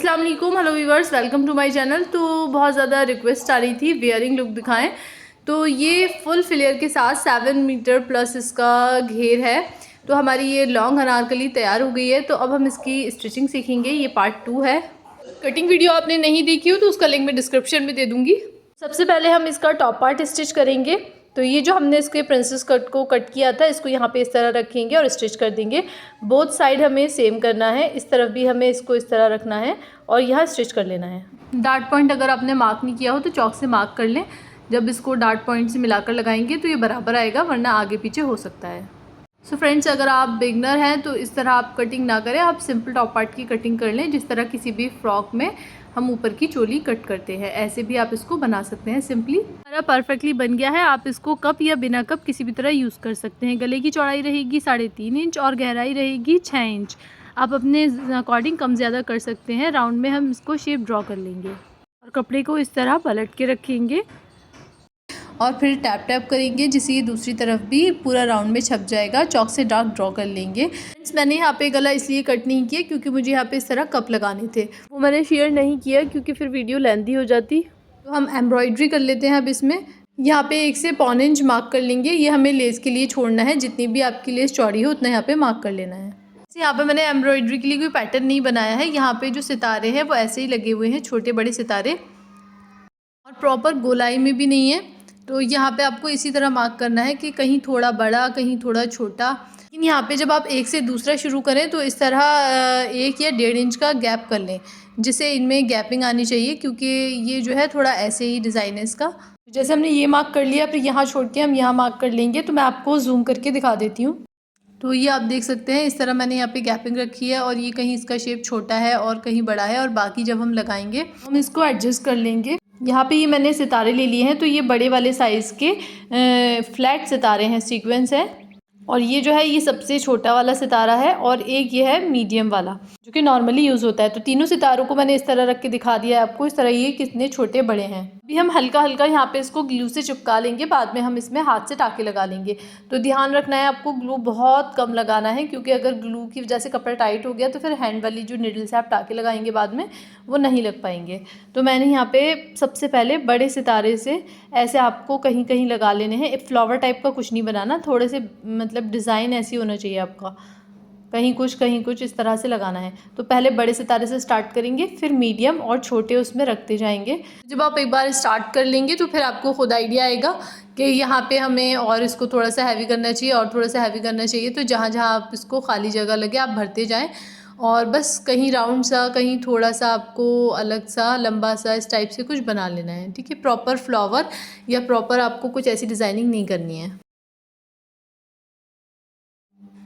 अस्सलाम वालेकुम, hello viewers, welcome to my channel. तो बहुत ज़्यादा रिक्वेस्ट आ रही थी वेयरिंग लुक दिखाएं, तो ये फुल फ्लेयर के साथ 7 मीटर प्लस इसका घेर है। तो हमारी ये लॉन्ग अनारकली तैयार हो गई है। तो अब हम इसकी स्टिचिंग सीखेंगे, ये पार्ट 2 है। कटिंग वीडियो आपने नहीं देखी हो तो उसका लिंक मैं डिस्क्रिप्शन में दे दूँगी। सबसे पहले हम इसका टॉप पार्ट स्टिच करेंगे। तो ये जो हमने इसके प्रिंसेस कट को कट किया था, इसको यहाँ पे इस तरह रखेंगे और स्टिच कर देंगे। बोथ साइड हमें सेम करना है, इस तरफ भी हमें इसको इस तरह रखना है और यहाँ स्टिच कर लेना है। डार्ट पॉइंट अगर आपने मार्क नहीं किया हो तो चॉक से मार्क कर लें। जब इसको डार्ट पॉइंट से मिलाकर लगाएंगे तो ये बराबर आएगा, वरना आगे पीछे हो सकता है। सो फ्रेंड्स, अगर आप बिगनर हैं तो इस तरह आप कटिंग ना करें, आप सिंपल टॉप पार्ट की कटिंग कर लें, जिस तरह किसी भी फ्रॉक में हम ऊपर की चोली कट करते हैं, ऐसे भी आप इसको बना सकते हैं। सिंपली हमारा परफेक्टली बन गया है। आप इसको कप या बिना कप किसी भी तरह यूज़ कर सकते हैं। गले की चौड़ाई रहेगी 3.5 इंच और गहराई रहेगी 6 इंच। आप अपने अकॉर्डिंग कम ज़्यादा कर सकते हैं। राउंड में हम इसको शेप ड्रॉ कर लेंगे और कपड़े को इस तरह पलट के रखेंगे और फिर टैप टैप करेंगे, जिससे ये दूसरी तरफ भी पूरा राउंड में छप जाएगा। चॉक से डार्क ड्रॉ कर लेंगे। फ्रेंड्स, मैंने यहाँ पे गला इसलिए कट नहीं किया क्योंकि मुझे यहाँ पे इस तरह कप लगाने थे, वो मैंने शेयर नहीं किया क्योंकि फिर वीडियो लेंथी हो जाती। तो हम एम्ब्रॉयड्री कर लेते हैं अब इसमें। यहाँ पे 1 से पौने इंच मार्क कर लेंगे। ये हमें लेस के लिए छोड़ना है, जितनी भी आपकी लेस चौड़ी हो उतना यहाँ पे मार्क कर लेना है। यहाँ पे मैंने एम्ब्रॉयड्री के लिए कोई पैटर्न नहीं बनाया है। यहाँ पे जो सितारे हैं वो ऐसे ही लगे हुए हैं, छोटे बड़े सितारे, और प्रॉपर गोलाई में भी नहीं है। तो यहाँ पे आपको इसी तरह मार्क करना है कि कहीं थोड़ा बड़ा कहीं थोड़ा छोटा। लेकिन यहाँ पे जब आप एक से दूसरा शुरू करें तो इस तरह 1 या 1.5 इंच का गैप कर लें, जिससे इनमें गैपिंग आनी चाहिए, क्योंकि ये जो है थोड़ा ऐसे ही डिज़ाइन है इसका। जैसे हमने ये मार्क कर लिया, फिर यहाँ छोड़ के हम यहाँ मार्क कर लेंगे। तो मैं आपको जूम करके दिखा देती हूँ। तो ये आप देख सकते हैं, इस तरह मैंने यहाँ पे गैपिंग रखी है और ये कहीं इसका शेप छोटा है और कहीं बड़ा है, और बाकी जब हम लगाएंगे हम इसको एडजस्ट कर लेंगे। यहाँ पे ये मैंने सितारे ले लिए हैं, तो ये बड़े वाले साइज़ के फ्लैट सितारे हैं, सीक्वेंस है। और ये जो है ये सबसे छोटा वाला सितारा है, और एक ये है मीडियम वाला जो कि नॉर्मली यूज़ होता है। तो तीनों सितारों को मैंने इस तरह रख के दिखा दिया है आपको, इस तरह ये कितने छोटे बड़े हैं। अभी हम हल्का हल्का यहाँ पे इसको ग्लू से चिपका लेंगे, बाद में हम इसमें हाथ से टाके लगा लेंगे। तो ध्यान रखना है आपको, ग्लू बहुत कम लगाना है, क्योंकि अगर ग्लू की वजह से कपड़ा टाइट हो गया तो फिर हैंड वाली जो निडल से आप टाके लगाएंगे बाद में, वो नहीं लग पाएंगे। तो मैंने यहाँ पे सबसे पहले बड़े सितारे से ऐसे आपको कहीं कहीं लगा लेने हैं। फ्लावर टाइप का कुछ नहीं बनाना, थोड़े से मतलब डिज़ाइन ऐसी होना चाहिए आपका, कहीं कुछ इस तरह से लगाना है। तो पहले बड़े सितारे से स्टार्ट करेंगे, फिर मीडियम और छोटे उसमें रखते जाएंगे। जब आप एक बार स्टार्ट कर लेंगे तो फिर आपको खुद आइडिया आएगा कि यहाँ पे हमें और इसको थोड़ा सा हैवी करना चाहिए और थोड़ा सा हैवी करना चाहिए। तो जहाँ जहाँ आप इसको खाली जगह लगे आप भरते जाएँ, और बस कहीं राउंड सा कहीं थोड़ा सा आपको अलग सा लंबा सा इस टाइप से कुछ बना लेना है। ठीक है, प्रॉपर फ्लावर या प्रॉपर आपको कुछ ऐसी डिज़ाइनिंग नहीं करनी है।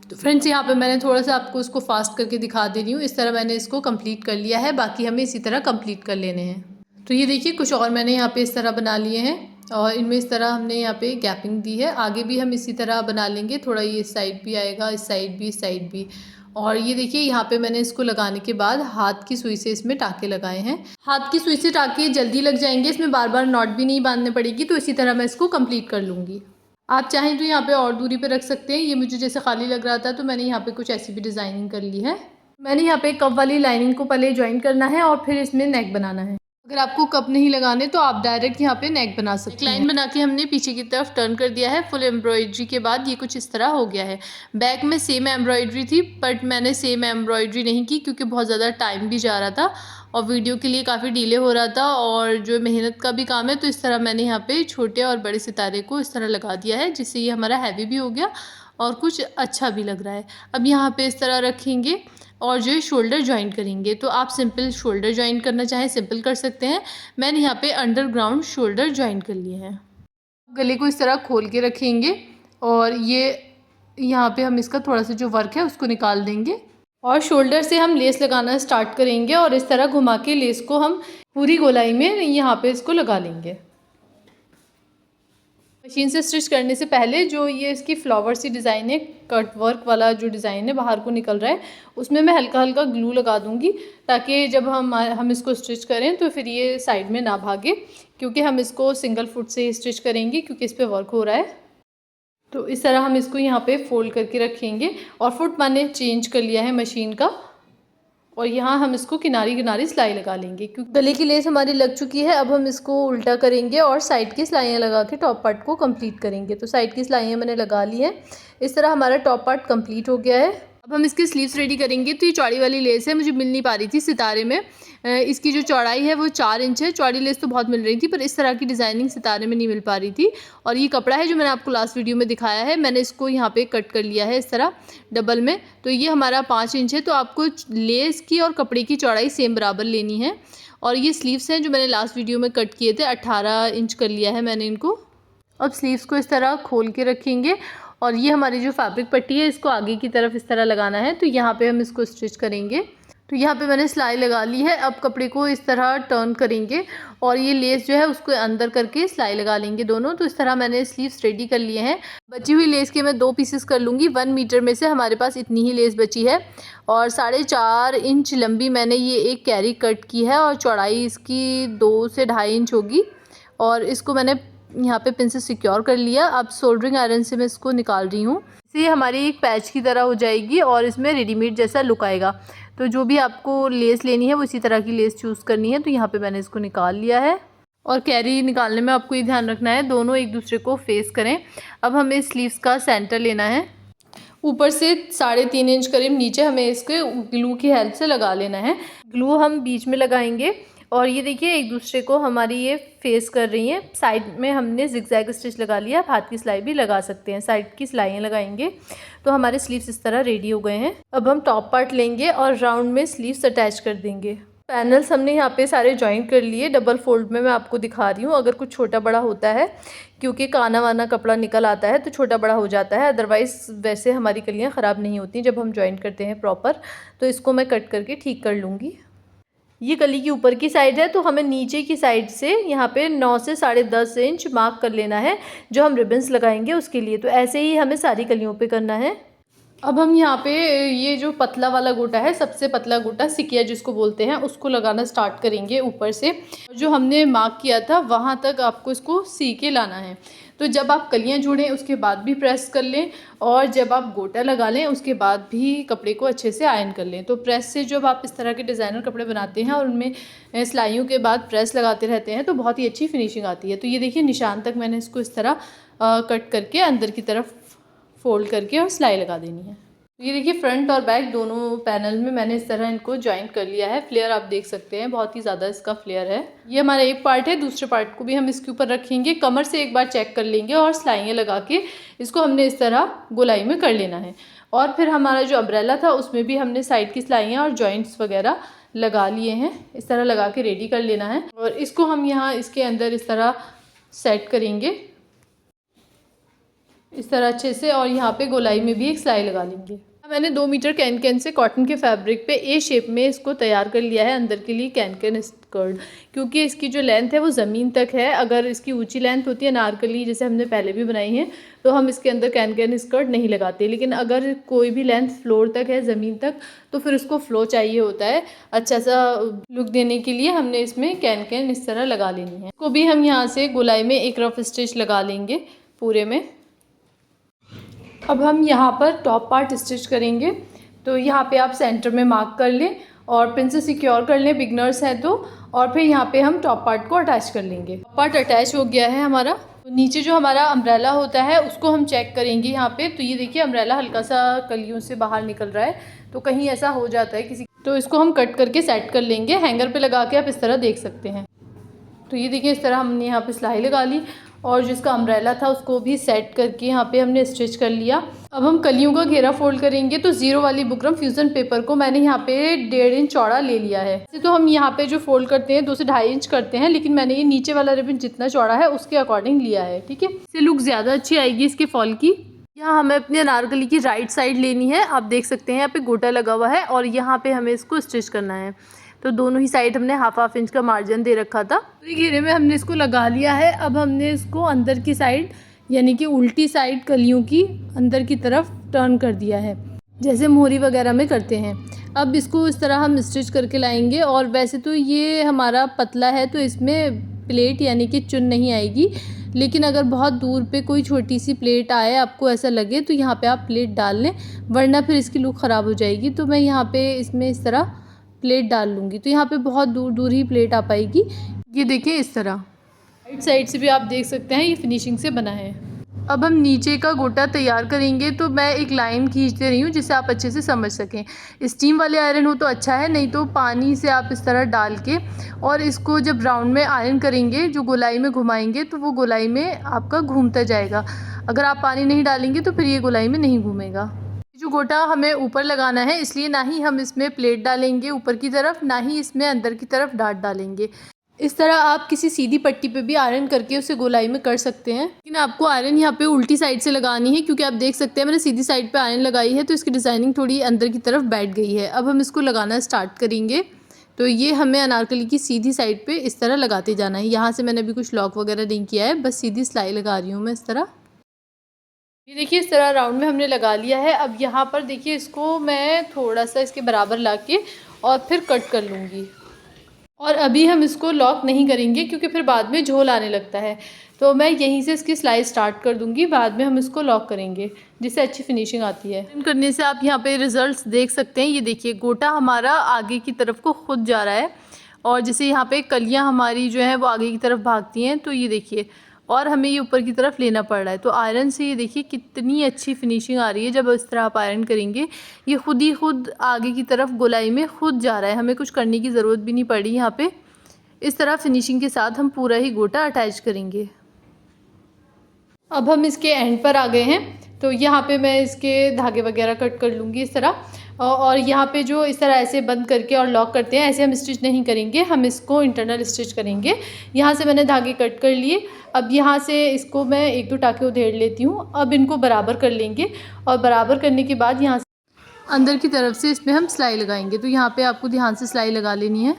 तो फ्रेंड्स, यहाँ पे मैंने थोड़ा सा आपको इसको फास्ट करके दिखा दे रही हूँ। इस तरह मैंने इसको कंप्लीट कर लिया है, बाकी हमें इसी तरह कंप्लीट कर लेने हैं। तो ये देखिए, कुछ और मैंने यहाँ पे इस तरह बना लिए हैं, और इनमें इस तरह हमने यहाँ पे गैपिंग दी है। आगे भी हम इसी तरह बना लेंगे, थोड़ा ये इस साइड भी आएगा, इस साइड भी, इस साइड भी। और ये देखिए, यहाँ पे मैंने इसको लगाने के बाद हाथ की सुई से इसमें टाके लगाए हैं। हाथ की सुई से टाके जल्दी लग जाएंगे, इसमें बार बार नॉट भी नहीं बांधने पड़ेगी। तो इसी तरह मैं इसको कंप्लीट कर लूँगी। आप चाहें तो यहाँ पे और दूरी पे रख सकते हैं। ये मुझे जैसे खाली लग रहा था तो मैंने यहाँ पे कुछ ऐसी भी डिज़ाइनिंग कर ली है। मैंने यहाँ पे कप वाली लाइनिंग को पहले ज्वाइन करना है और फिर इसमें नेक बनाना है। अगर आपको कप नहीं लगाने तो आप डायरेक्ट यहाँ पे नेक बना सकते हैं। लाइन बना के हमने पीछे की तरफ टर्न कर दिया है। फुल एम्ब्रॉयडरी के बाद ये कुछ इस तरह हो गया है। बैक में सेम एम्ब्रॉयडरी थी, बट मैंने सेम एम्ब्रॉयडरी नहीं की क्योंकि बहुत ज़्यादा टाइम भी जा रहा था और वीडियो के लिए काफ़ी डिले हो रहा था, और जो मेहनत का भी काम है। तो इस तरह मैंने यहाँ पे छोटे और बड़े सितारे को इस तरह लगा दिया है, जिससे ये हमारा हैवी भी हो गया और कुछ अच्छा भी लग रहा है। अब यहाँ पे इस तरह रखेंगे और जो है शोल्डर जॉइंट करेंगे। तो आप सिंपल शोल्डर जॉइंट करना चाहें सिंपल कर सकते हैं। मैंने यहाँ पे अंडरग्राउंड शोल्डर जॉइंट कर लिए हैं। गले को इस तरह खोल के रखेंगे, और ये यहाँ पे हम इसका थोड़ा सा जो वर्क है उसको निकाल देंगे, और शोल्डर से हम लेस लगाना स्टार्ट करेंगे, और इस तरह घुमा के लेस को हम पूरी गोलाई में यहाँ पे इसको लगा लेंगे। मशीन से स्टिच करने से पहले जो ये इसकी फ्लावर सी डिज़ाइन है, कट वर्क वाला जो डिज़ाइन है बाहर को निकल रहा है, उसमें मैं हल्का हल्का ग्लू लगा दूंगी, ताकि जब हम इसको स्टिच करें तो फिर ये साइड में ना भागे, क्योंकि हम इसको सिंगल फुट से ही स्टिच करेंगे क्योंकि इस पर वर्क हो रहा है। तो इस तरह हम इसको यहाँ पे फोल्ड करके रखेंगे, और फुट मैंने चेंज कर लिया है मशीन का, और यहाँ हम इसको किनारी किनारी सिलाई लगा लेंगे, क्योंकि गले की लेस हमारी लग चुकी है। अब हम इसको उल्टा करेंगे और साइड की सिलाइयाँ लगा के टॉप पार्ट को कंप्लीट करेंगे। तो साइड की सिलाइयाँ मैंने लगा ली हैं। इस तरह हमारा टॉप पार्ट कंप्लीट हो गया है। अब हम इसके स्लीव्स रेडी करेंगे। तो ये चौड़ी वाली लेस है, मुझे मिल नहीं पा रही थी सितारे में। इसकी जो चौड़ाई है वो 4 इंच है। चौड़ी लेस तो बहुत मिल रही थी, पर इस तरह की डिज़ाइनिंग सितारे में नहीं मिल पा रही थी। और ये कपड़ा है जो मैंने आपको लास्ट वीडियो में दिखाया है, मैंने इसको यहाँ पे कट कर लिया है इस तरह डबल में। तो ये हमारा 5 इंच है। तो आपको लेस की और कपड़े की चौड़ाई सेम बराबर लेनी है। और ये स्लीव्स हैं जो मैंने लास्ट वीडियो में कट किए थे, 18 इंच कर लिया है मैंने इनको। अब स्लीव्स को इस तरह खोल के रखेंगे और ये हमारी जो फैब्रिक पट्टी है इसको आगे की तरफ इस तरह लगाना है। तो यहाँ पे हम इसको स्टिच करेंगे। तो यहाँ पे मैंने सिलाई लगा ली है। अब कपड़े को इस तरह टर्न करेंगे और ये लेस जो है उसको अंदर करके सिलाई लगा लेंगे दोनों। तो इस तरह मैंने स्लीव्स रेडी कर लिए हैं। बची हुई लेस के मैं 2 पीसेस कर लूँगी। 1 मीटर में से हमारे पास इतनी ही लेस बची है और 4.5 इंच लंबी मैंने ये एक कैरी कट की है और चौड़ाई इसकी 2 से 2.5 इंच होगी। और इसको मैंने यहाँ पे पिन से सिक्योर कर लिया। अब सोल्डरिंग आयरन से मैं इसको निकाल रही हूँ। इससे हमारी एक पैच की तरह हो जाएगी और इसमें रेडीमेड जैसा लुक आएगा। तो जो भी आपको लेस लेनी है वो इसी तरह की लेस चूज़ करनी है। तो यहाँ पे मैंने इसको निकाल लिया है। और कैरी निकालने में आपको ये ध्यान रखना है दोनों एक दूसरे को फेस करें। अब हमें स्लीव्स का सेंटर लेना है। ऊपर से 3.5 इंच करीब नीचे हमें इसके ग्लू की हेल्प से लगा लेना है। ग्लू हम बीच में लगाएंगे और ये देखिए एक दूसरे को हमारी ये फेस कर रही हैं। साइड में हमने जिगजैग स्टिच लगा लिया। हाथ की सिलाई भी लगा सकते हैं, साइड की सिलाइयाँ लगाएंगे। तो हमारे स्लीव्स इस तरह रेडी हो गए हैं। अब हम टॉप पार्ट लेंगे और राउंड में स्लीव्स अटैच कर देंगे। पैनल्स हमने यहाँ पे सारे जॉइंट कर लिए। डबल फोल्ड में मैं आपको दिखा रही हूँ। अगर कुछ छोटा बड़ा होता है, क्योंकि काना वाना कपड़ा निकल आता है तो छोटा बड़ा हो जाता है, अदरवाइज़ वैसे हमारी कलियाँ ख़राब नहीं होती जब हम जॉइंट करते हैं प्रॉपर। तो इसको मैं कट करके ठीक कर लूँगी। ये कली की ऊपर की साइड है, तो हमें नीचे की साइड से यहाँ पे 9 से 10.5 इंच मार्क कर लेना है जो हम रिबन्स लगाएंगे उसके लिए। तो ऐसे ही हमें सारी कलियों पे करना है। अब हम यहाँ पे ये जो पतला वाला गोटा है, सबसे पतला गोटा सिकिया जिसको बोलते हैं, उसको लगाना स्टार्ट करेंगे ऊपर से। जो हमने मार्क किया था वहाँ तक आपको इसको सी के लाना है। तो जब आप कलियाँ जोड़ें उसके बाद भी प्रेस कर लें और जब आप गोटा लगा लें उसके बाद भी कपड़े को अच्छे से आयरन कर लें। तो प्रेस से जब आप इस तरह के डिज़ाइनर कपड़े बनाते हैं और उनमें सिलाइयों के बाद प्रेस लगाते रहते हैं तो बहुत ही अच्छी फिनिशिंग आती है। तो ये देखिए निशान तक मैंने इसको इस तरह कट करके अंदर की तरफ फोल्ड करके और सिलाई लगा देनी है। ये देखिए फ्रंट और बैक दोनों पैनल में मैंने इस तरह इनको जॉइंट कर लिया है। फ्लेयर आप देख सकते हैं, बहुत ही ज़्यादा इसका फ्लेयर है। ये हमारा एक पार्ट है, दूसरे पार्ट को भी हम इसके ऊपर रखेंगे। कमर से एक बार चेक कर लेंगे और सिलाइयाँ लगा के इसको हमने इस तरह गोलाई में कर लेना है। और फिर हमारा जो अम्ब्रेला था उसमें भी हमने साइड की सिलाइयाँ और जॉइंट्स वगैरह लगा लिए हैं। इस तरह लगा के रेडी कर लेना है और इसको हम यहाँ इसके अंदर इस तरह सेट करेंगे इस तरह अच्छे से। और यहाँ पे गोलाई में भी एक सिलाई लगा लेंगे। मैंने 2 मीटर कैन से कॉटन के फैब्रिक पे ए शेप में इसको तैयार कर लिया है अंदर के लिए कैन स्कर्ट, क्योंकि इसकी जो लेंथ है वो ज़मीन तक है। अगर इसकी ऊंची लेंथ होती है नारकली जैसे हमने पहले भी बनाई है तो हम इसके अंदर कैन स्कर्ट नहीं लगाते, लेकिन अगर कोई भी लेंथ फ्लोर तक है ज़मीन तक तो फिर उसको फ्लो चाहिए होता है। अच्छा सा लुक देने के लिए हमने इसमें कैन इस तरह लगा लेनी है। इसको भी हम यहाँ से गोलाई में एक रफ स्टिच लगा लेंगे पूरे में। अब हम यहाँ पर टॉप पार्ट स्टिच करेंगे। तो यहाँ पे आप सेंटर में मार्क कर लें और पिन से सिक्योर कर लें, बिगनर्स हैं तो। और फिर यहाँ पे हम टॉप पार्ट को अटैच कर लेंगे। टॉप पार्ट अटैच हो गया है हमारा। तो नीचे जो हमारा अम्ब्रेला होता है उसको हम चेक करेंगे यहाँ पे। तो ये देखिए अम्ब्रेला हल्का सा कलियों से बाहर निकल रहा है, तो कहीं ऐसा हो जाता है किसी, तो इसको हम कट करके सेट कर लेंगे। हैंगर पे लगा के आप इस तरह देख सकते हैं। तो ये देखिए इस तरह हमने यहाँ पे सिलाई लगा ली और जिसका अम्ब्रेला था उसको भी सेट करके यहाँ पे हमने स्टिच कर लिया। अब हम कलियों का घेरा फोल्ड करेंगे। तो 0 वाली बुकरम फ्यूज़न पेपर को मैंने यहाँ पे 1.5 इंच चौड़ा ले लिया है। वैसे तो हम यहाँ पे जो फोल्ड करते हैं 2 से 2.5 इंच करते हैं, लेकिन मैंने ये नीचे वाला रिबन जितना चौड़ा है उसके अकॉर्डिंग लिया है, ठीक है। इससे लुक ज़्यादा अच्छी आएगी इसके फॉल की। यहाँ हमें अपनी अनारकली की राइट साइड लेनी है। आप देख सकते हैं यहाँ पे गोटा लगा हुआ है और यहाँ पे हमें इसको स्टिच करना है। तो दोनों ही साइड हमने हाफ इंच का मार्जिन दे रखा था। तो घेरे में हमने इसको लगा लिया है। अब हमने इसको अंदर की साइड यानी कि उल्टी साइड कलियों की अंदर की तरफ टर्न कर दिया है, जैसे मोहरी वगैरह में करते हैं। अब इसको इस तरह हम स्टिच करके लाएंगे। और वैसे तो ये हमारा पतला है तो इसमें प्लेट यानी कि चुन नहीं आएगी, लेकिन अगर बहुत दूर पे कोई छोटी सी प्लेट आए आपको ऐसा लगे तो यहाँ पे आप प्लेट डाल लें, वरना फिर इसकी लुक ख़राब हो जाएगी। तो मैं यहाँ पे इसमें इस तरह प्लेट डाल लूँगी। तो यहाँ पे बहुत दूर दूर ही प्लेट आ पाएगी। ये देखिए इस तरह राइट साइड से भी आप देख सकते हैं ये फिनिशिंग से बना है। अब हम नीचे का गोटा तैयार करेंगे। तो मैं एक लाइन खींचते रही हूँ जिससे आप अच्छे से समझ सकें। स्टीम वाले आयरन हो तो अच्छा है, नहीं तो पानी से आप इस तरह डाल के और इसको जब राउंड में आयरन करेंगे, जो गोलाई में घुमाएंगे तो वो गोलाई में आपका घूमता जाएगा। अगर आप पानी नहीं डालेंगे तो फिर ये गोलाई में नहीं घूमेगा। जो गोटा हमें ऊपर लगाना है, इसलिए ना ही हम इसमें प्लेट डालेंगे ऊपर की तरफ, ना ही इसमें अंदर की तरफ डाट डालेंगे। इस तरह आप किसी सीधी पट्टी पे भी आयरन करके उसे गोलाई में कर सकते हैं, लेकिन आपको आयरन यहाँ पे उल्टी साइड से लगानी है, क्योंकि आप देख सकते हैं मैंने सीधी साइड पे आयरन लगाई है तो इसकी डिज़ाइनिंग थोड़ी अंदर की तरफ बैठ गई है। अब हम इसको लगाना स्टार्ट करेंगे। तो ये हमें अनारकली की सीधी साइड पे इस तरह लगाते जाना है। यहाँ से मैंने अभी कुछ लॉक वगैरह नहीं किया है, बस सीधी सिलाई लगा रही हूँ मैं इस तरह। ये देखिए इस तरह राउंड में हमने लगा लिया है। अब यहाँ पर देखिए इसको मैं थोड़ा सा इसके बराबर ला के और फिर कट कर लूँगी। और अभी हम इसको लॉक नहीं करेंगे क्योंकि फिर बाद में झोल आने लगता है। तो मैं यहीं से इसकी सिलाई स्टार्ट कर दूँगी, बाद में हम इसको लॉक करेंगे जिससे अच्छी फिनिशिंग आती है। करने से आप यहाँ पे रिजल्ट्स देख सकते हैं। ये देखिए गोटा हमारा आगे की तरफ को खुद जा रहा है और जैसे यहाँ पे कलियाँ हमारी जो है वो आगे की तरफ भागती हैं। तो ये देखिए, और हमें ये ऊपर की तरफ लेना पड़ रहा है। तो आयरन से ये देखिए कितनी अच्छी फिनिशिंग आ रही है। जब इस तरह आप आयरन करेंगे ये खुद ही खुद आगे की तरफ गोलाई में खुद जा रहा है, हमें कुछ करने की ज़रूरत भी नहीं पड़ी। यहाँ पे इस तरह फिनिशिंग के साथ हम पूरा ही गोटा अटैच करेंगे। अब हम इसके एंड पर आ गए हैं। तो यहाँ पे मैं इसके धागे वगैरह कट कर लूँगी इस तरह। और यहाँ पे जो इस तरह ऐसे बंद करके और लॉक करते हैं, ऐसे हम स्टिच नहीं करेंगे, हम इसको इंटरनल स्टिच करेंगे। यहाँ से मैंने धागे कट कर लिए। अब यहाँ से इसको मैं एक दो टाँके उधेड़ लेती हूँ। अब इनको बराबर कर लेंगे और बराबर करने के बाद यहाँ से अंदर की तरफ से इसमें हम सिलाई लगाएंगे। तो यहाँ पे आपको ध्यान से सिलाई लगा लेनी है।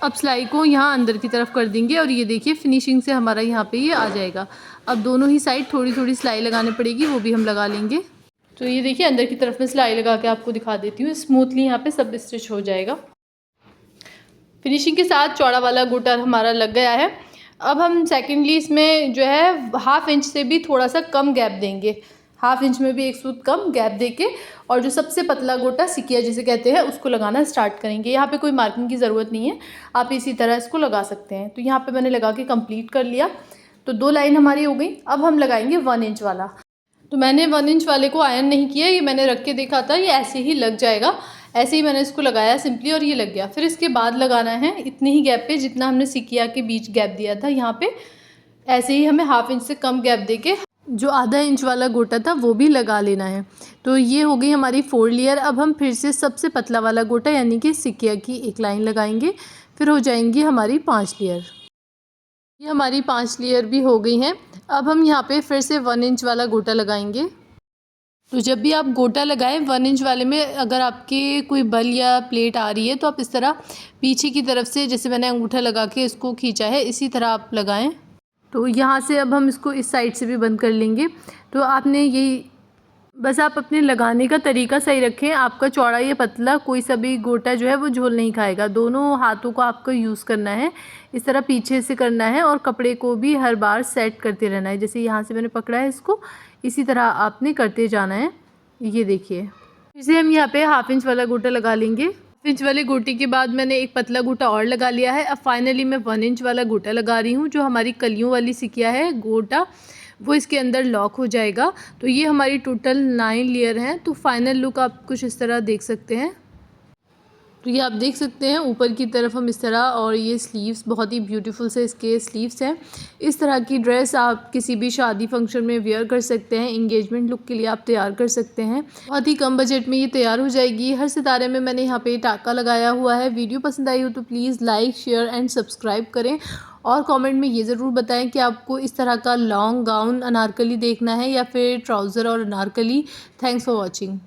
अब सिलाई को यहाँ अंदर की तरफ कर देंगे और ये देखिए फिनिशिंग से हमारा यहाँ पे ये आ जाएगा। अब दोनों ही साइड थोड़ी थोड़ी सिलाई लगानी पड़ेगी, वो भी हम लगा लेंगे। तो ये देखिए अंदर की तरफ में सिलाई लगा के आपको दिखा देती हूँ। स्मूथली यहाँ पे सब स्टिच हो जाएगा। फिनिशिंग के साथ चौड़ा वाला गोटा हमारा लग गया है। अब हम सेकेंडली इसमें जो है 1/2 इंच से भी थोड़ा सा कम गैप देंगे। 1/2 इंच में भी एक सूत कम गैप देके और जो सबसे पतला गोटा सिकिया जिसे कहते हैं उसको लगाना स्टार्ट करेंगे। यहाँ पे कोई मार्किंग की ज़रूरत नहीं है, आप इसी तरह इसको लगा सकते हैं। तो यहाँ पे मैंने लगा के कंप्लीट कर लिया। तो 2 लाइन हमारी हो गई। अब हम लगाएंगे 1 इंच वाला। तो मैंने 1 इंच वाले को आयरन नहीं किया, ये मैंने रख के देखा था, ये ऐसे ही लग जाएगा। ऐसे ही मैंने इसको लगाया सिंपली और ये लग गया। फिर इसके बाद लगाना है इतने ही गैप पे जितना हमने सिकिया के बीच गैप दिया था। यहाँ पे ऐसे ही हमें 1/2 इंच से कम गैप देके जो आधा इंच वाला गोटा था वो भी लगा लेना है। तो ये हो गई हमारी 4 लेयर। अब हम फिर से सबसे पतला वाला गोटा यानी कि सिकिया की एक लाइन लगाएंगे, फिर हो जाएंगी हमारी 5 लेयर। ये हमारी 5 लेयर भी हो गई हैं। अब हम यहाँ पे फिर से 1 इंच वाला गोटा लगाएंगे। तो जब भी आप गोटा लगाएं 1 इंच वाले में अगर आपके कोई बल या प्लेट आ रही है तो आप इस तरह पीछे की तरफ से, जैसे मैंने अंगूठा लगा के इसको खींचा है, इसी तरह आप लगाएं। तो यहाँ से अब हम इसको इस साइड से भी बंद कर लेंगे। तो आपने यही बस आप अपने लगाने का तरीका सही रखें। आपका चौड़ा या पतला कोई सा भी गोटा जो है वो झोल नहीं खाएगा। दोनों हाथों को आपको यूज़ करना है, इस तरह पीछे से करना है और कपड़े को भी हर बार सेट करते रहना है। जैसे यहाँ से मैंने पकड़ा है इसको, इसी तरह आपने करते जाना है। ये देखिए इसे हम यहाँ पे 1/2 इंच वाला गोटा लगा लेंगे। 1/2 इंच वाले गोटे के बाद मैंने एक पतला गोटा और लगा लिया है। अब फाइनली मैं 1 इंच वाला गोटा लगा रही हूँ। जो हमारी कलियों वाली सिकिया है गोटा वो इसके अंदर लॉक हो जाएगा। तो ये हमारी टोटल 9 लेयर हैं। तो फाइनल लुक आप कुछ इस तरह देख सकते हैं। तो ये आप देख सकते हैं ऊपर की तरफ हम इस तरह, और ये स्लीव्स बहुत ही ब्यूटीफुल से इसके स्लीव्स हैं। इस तरह की ड्रेस आप किसी भी शादी फंक्शन में वेयर कर सकते हैं, इंगेजमेंट लुक के लिए आप तैयार कर सकते हैं। बहुत ही कम बजट में ये तैयार हो जाएगी। हर सितारे में मैंने यहाँ पे टाका लगाया हुआ है। वीडियो पसंद आई हो तो please like share and subscribe करें और कमेंट में ये ज़रूर बताएं कि आपको इस तरह का लॉन्ग गाउन अनारकली देखना है या फिर ट्राउज़र और अनारकली। Thanks for watching.